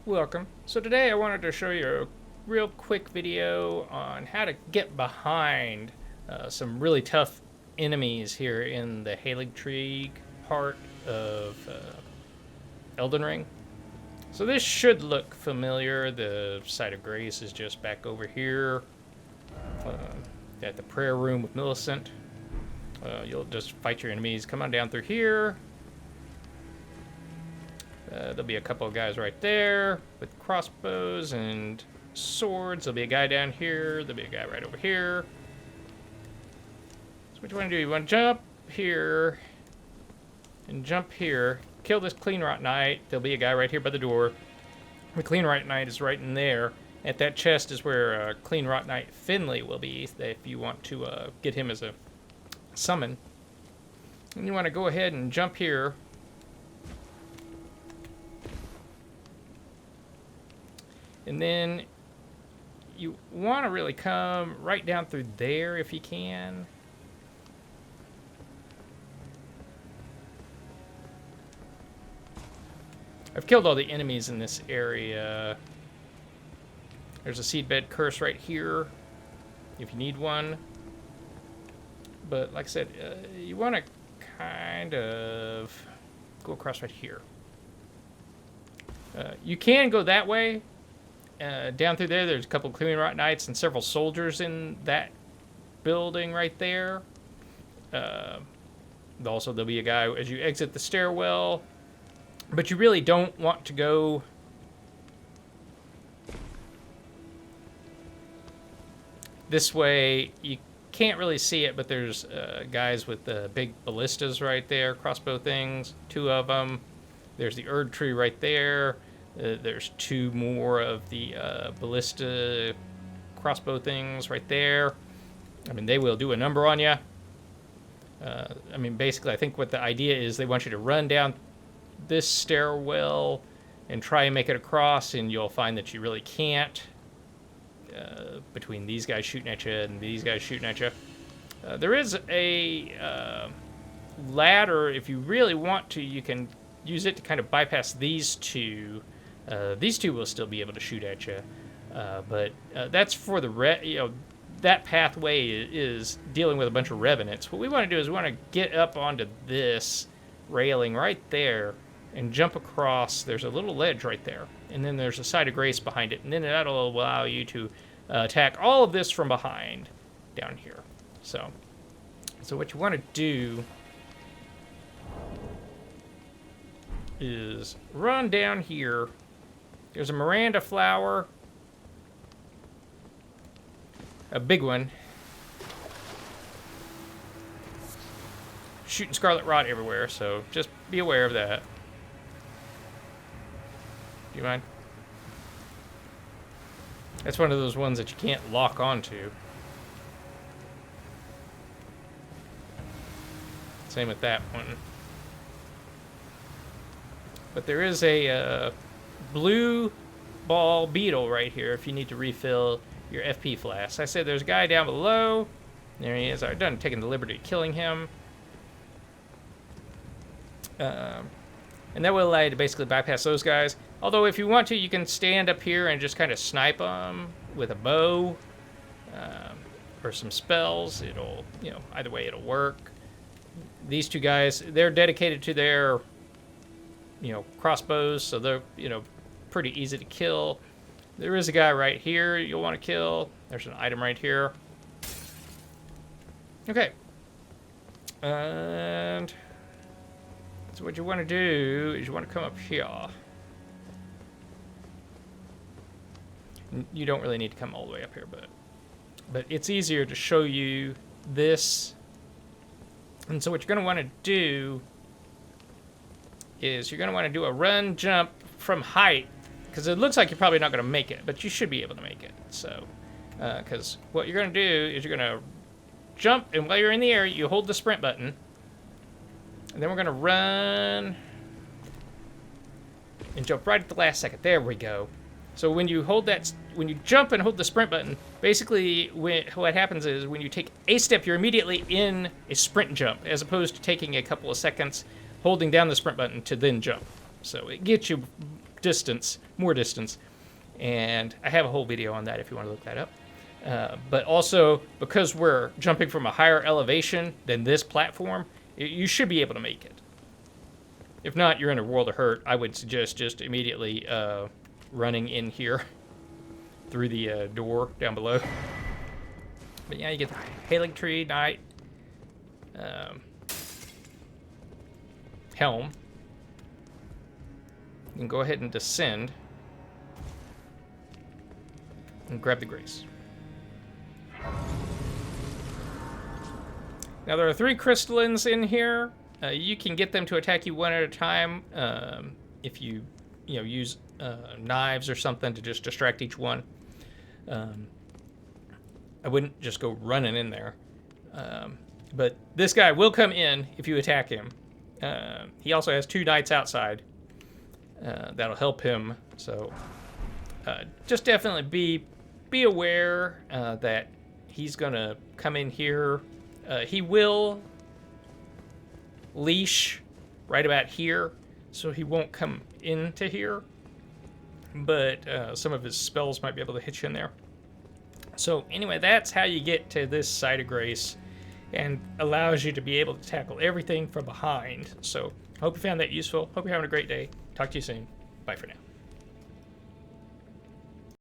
Welcome. So today I wanted to show you a real quick video on how to get behind some really tough enemies here in the Haligtree part of Elden Ring. So this should look familiar. The site of grace is just back over here at the prayer room with Millicent. You'll just fight your enemies. Come on down through here. There'll be a couple of guys right there with crossbows and swords. There'll be a guy down here. There'll be a guy right over here. So what you want to do, you want to jump here and jump here. Kill this Clean Rot Knight. There'll be a guy right here by the door. The Clean Rot Knight is right in there. At that chest is where Clean Rot Knight Finley will be if you want to get him as a summon. And you want to go ahead and jump here. And then you want to really come right down through there if you can. I've killed all the enemies in this area. There's a seedbed curse right here if you need one. But like I said, you want to kind of go across right here. You can go that way. Down through there, there's a couple of Clean Rot Knights and several soldiers in that building right there. Also, there'll be a guy as you exit the stairwell. But you really don't want to go this way. You can't really see it, but there's guys with big ballistas right there, crossbow things, 2 of them. There's the Erd tree right there. There's 2 more of the ballista crossbow things right there. I mean, they will do a number on you. I mean, basically, I think what the idea is they want you to run down this stairwell and try and make it across, and you'll find that you really can't between these guys shooting at you and these guys shooting at you. There is a ladder. If you really want to, you can use it to kind of bypass these 2. These 2 will still be able to shoot at you, but that's for the that pathway is dealing with a bunch of revenants. What we want to do is we want to get up onto this railing right there and jump across. There's a little ledge right there, and then there's a site of grace behind it, and then that'll allow you to attack all of this from behind down here. So what you want to do is run down here. There's a Miranda flower, a big one, shooting scarlet rot everywhere, so just be aware of that. Do you mind? That's one of those ones that you can't lock onto. Same with that one. But there is a blue ball beetle right here if you need to refill your FP flask. I said there's a guy down below. There he is. I've done taking the liberty of killing him. And that will allow you to basically bypass those guys. Although if you want to, you can stand up here and just kind of snipe them with a bow or some spells. It'll, either way it'll work. These 2 guys, they're dedicated to their, crossbows, so they're, pretty easy to kill. There is a guy right here you'll want to kill. There's an item right here. Okay. And so what you want to do is you want to come up here. You don't really need to come all the way up here, but it's easier to show you this. And so what you're going to want to do is you're going to want to do a run jump from height, because it looks like you're probably not going to make it, but you should be able to make it. So because what you're going to do is you're going to jump, and while you're in the air, you hold the sprint button, and then we're going to run and jump right at the last second. There we go. So when you jump and hold the sprint button, basically what happens is when you take a step, you're immediately in a sprint jump, as opposed to taking a couple of seconds holding down the sprint button to then jump. So it gets you distance, more distance. And I have a whole video on that if you want to look that up. But also, because we're jumping from a higher elevation than this platform, you should be able to make it. If not, you're in a world of hurt. I would suggest just immediately running in here through the door down below. But yeah, you get the Haligtree Knight helm. You can go ahead and descend and grab the grace. Now there are 3 crystallines in here. You can get them to attack you one at a time if you use knives or something to just distract each one. I wouldn't just go running in there. But this guy will come in if you attack him. He also has 2 knights outside. That'll help him. So just definitely be aware that he's gonna come in here. He will leash right about here, so he won't come into here. But some of his spells might be able to hit you in there. So anyway, that's how you get to this side of grace, and allows you to be able to tackle everything from behind. So I hope you found that useful. Hope you're having a great day. Talk to you soon. Bye for now.